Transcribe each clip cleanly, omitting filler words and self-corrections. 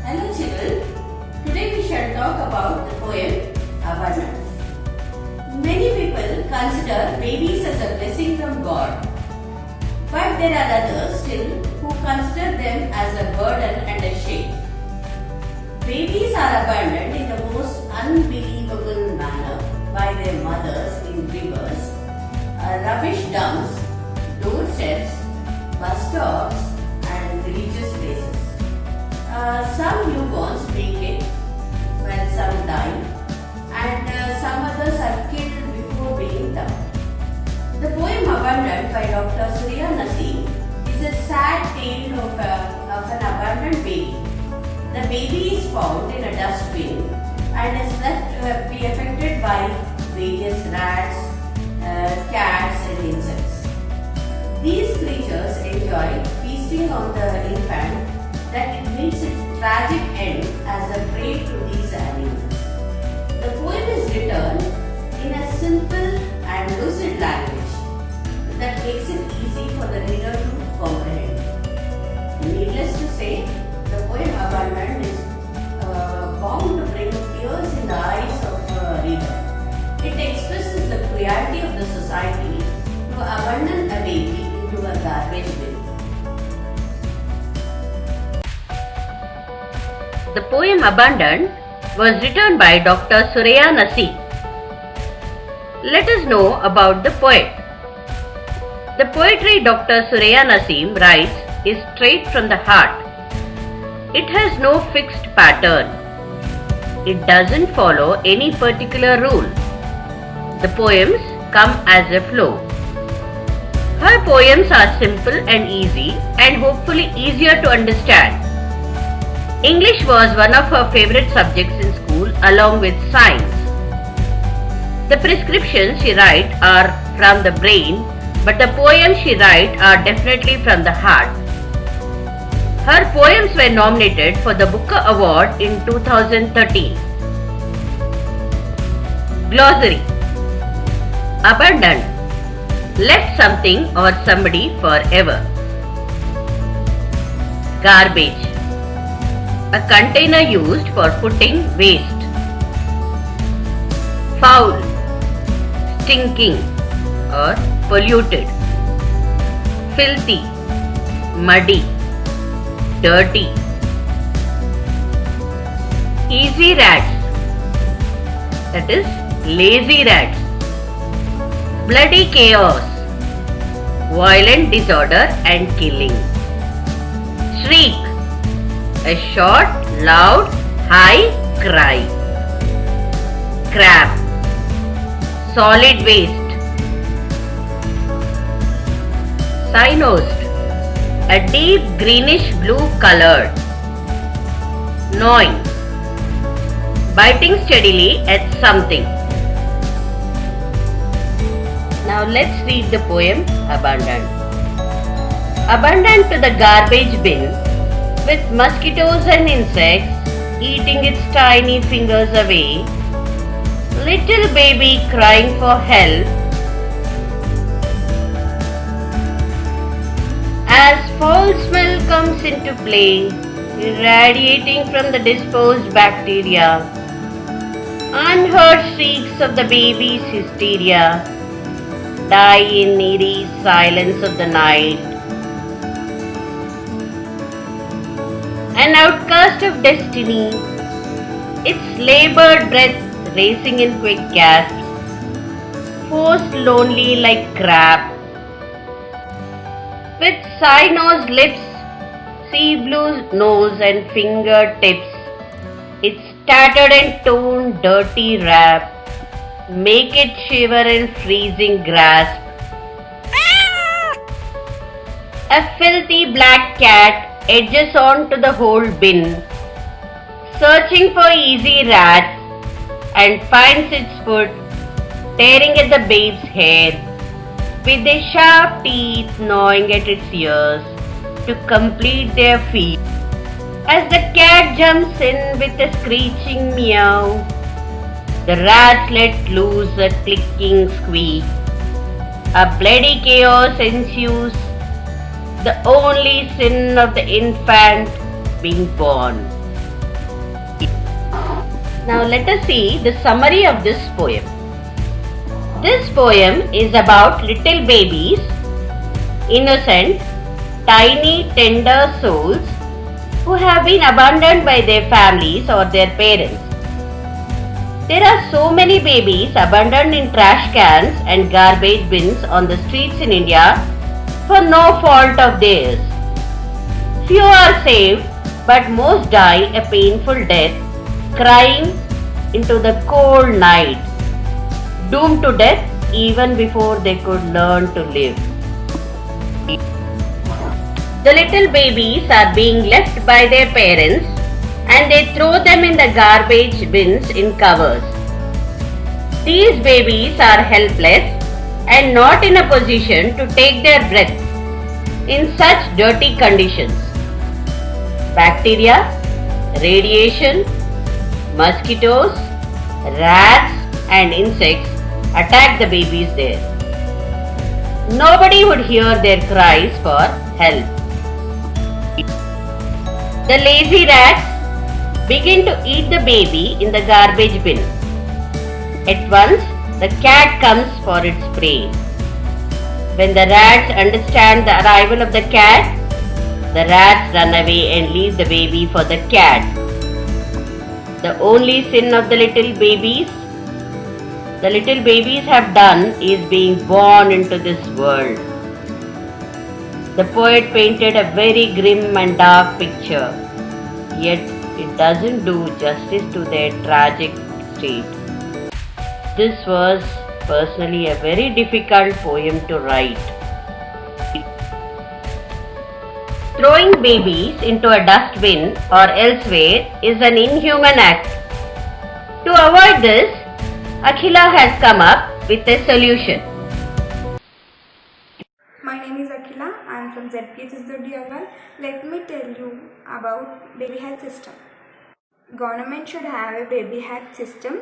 Hello children, today we shall talk about the poem Abandon. Many people consider babies as a blessing from God, but there are others still who consider them as a burden and a shame. Babies are abandoned in the most unbelievable manner by their mothers in rivers, rubbish dumps, doorsteps, bus stops and religious places. Some newborns make it, while some die, and some others are killed before being dumped. The poem Abandoned by Dr. Surya Naseem is a sad tale of an abandoned baby. The baby is found in a dustbin and is left to be affected by various rats, cats and insects. These creatures enjoy feasting on the infant that it meets a tragic end as a prey to these animals. The poem is written in a simple and lucid language that makes it easy for the reader to comprehend. Needless to say, the poem Abandoned is bound to bring tears in the eyes of the reader. It expresses the cruelty of the society to abandon a baby into a garbage bin. The poem Abandoned was written by Dr. Surya Naseem. Let us know about the poet. The poetry Dr. Surya Naseem writes is straight from the heart. It has no fixed pattern. It doesn't follow any particular rule. The poems come as a flow. Her poems are simple and easy and hopefully easier to understand. English was one of her favorite subjects in school along with science. The prescriptions she writes are from the brain, but the poems she writes are definitely from the heart. Her poems were nominated for the Booker Award in 2013. Glossary: Abandoned, left something or somebody forever. Garbage, a container used for putting waste. Foul, stinking or polluted. Filthy, muddy, dirty. Easy rats, that is lazy rats. Bloody chaos, violent disorder and killing. Shriek, a short, loud, high cry. Crab, solid waste. Cyanosed, a deep greenish blue colored. Gnawing, biting steadily at something. Now let's read the poem Abandoned. Abandoned to the garbage bin, with mosquitoes and insects eating its tiny fingers away, little baby crying for help, as foul smell comes into play, irradiating from the disposed bacteria. Unheard shrieks of the baby's hysteria die in eerie silence of the night. An an outcast of destiny, its labored breath racing in quick gasps, forced lonely like crab, with sigh-nosed lips, sea blue nose and fingertips, its tattered and torn dirty wrap, make it shiver in freezing grasp. A filthy black cat edges on to the whole bin, searching for easy rats, and finds its foot tearing at the babe's hair, with their sharp teeth gnawing at its ears to complete their feat. As the cat jumps in with a screeching meow, the rats let loose a clicking squeak. A bloody chaos ensues, the only sin of the infant being born. Now let us see the summary of this poem. This poem is about little babies, innocent, tiny, tender souls who have been abandoned by their families or their parents. There are so many babies abandoned in trash cans and garbage bins on the streets in India for no fault of theirs. Few are saved, but most die a painful death, crying into the cold night, doomed to death even before they could learn to live. The little babies are being left by their parents and they throw them in the garbage bins in covers. These babies are helpless and not in a position to take their breath in such dirty conditions. Bacteria, radiation, mosquitoes, rats and insects attack the babies there. Nobody would hear their cries for help. The lazy rats begin to eat the baby in the garbage bin. At once, the cat comes for its prey. When the rats understand the arrival of the cat, the rats run away and leave the baby for the cat. The only sin of the little babies have done is being born into this world. The poet painted a very grim and dark picture, yet it doesn't do justice to their tragic state. This was personally a very difficult poem to write. Throwing babies into a dustbin or elsewhere is an inhuman act. To avoid this, Akhila has come up with a solution. My name is Akhila. I am from ZPHS Dodiyagal. Let me tell you about baby health system. Government should have a baby health system.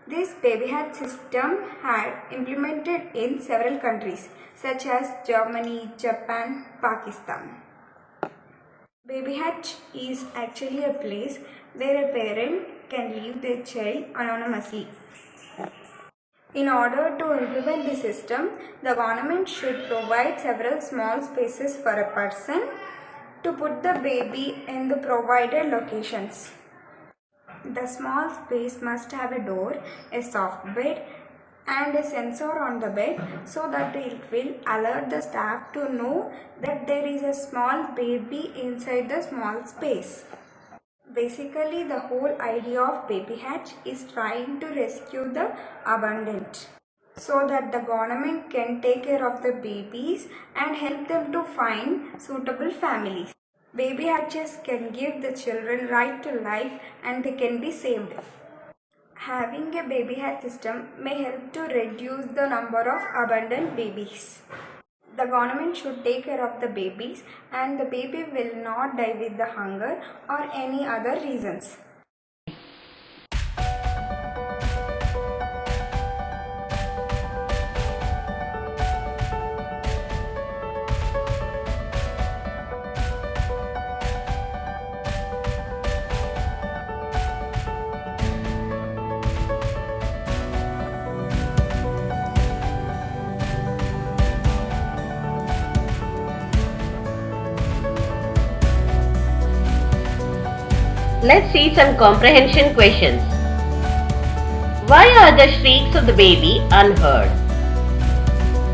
This baby health system had implemented in several countries such as Germany, Japan, Pakistan. Baby hatch is actually a place where a parent can leave their child anonymously. In order to implement the system, the government should provide several small spaces for a person to put the baby in the provided locations. The small space must have a door, a soft bed, and a sensor on the bed so that it will alert the staff to know that there is a small baby inside the small space. Basically, the whole idea of baby hatch is trying to rescue the abandoned so that the government can take care of the babies and help them to find suitable families. Baby hatches can give the children right to life and they can be saved. Having a baby hatch system may help to reduce the number of abandoned babies. The government should take care of the babies and the baby will not die with the hunger or any other reasons. Let's see some comprehension questions. Why are the shrieks of the baby unheard?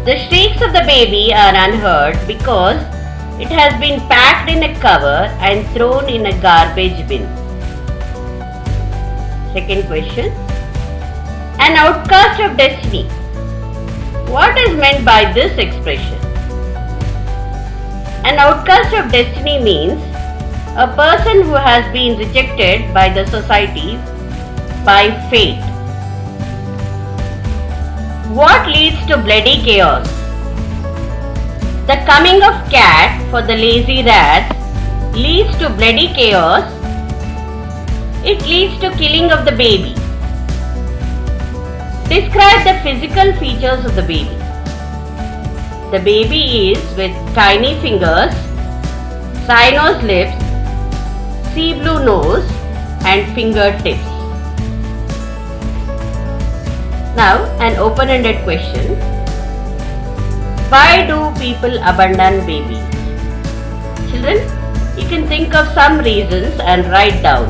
The shrieks of the baby are unheard because it has been packed in a cover and thrown in a garbage bin. Second question. An outcast of destiny. What is meant by this expression? An outcast of destiny means a person who has been rejected by the society by fate. What leads to bloody chaos? The coming of cat for the lazy rats leads to bloody chaos. It leads to killing of the baby. Describe the physical features of the baby. The baby is with tiny fingers, cyanose lips, sea blue nose and fingertips. Now an open-ended question. Why do people abandon babies? Children, you can think of some reasons and write down.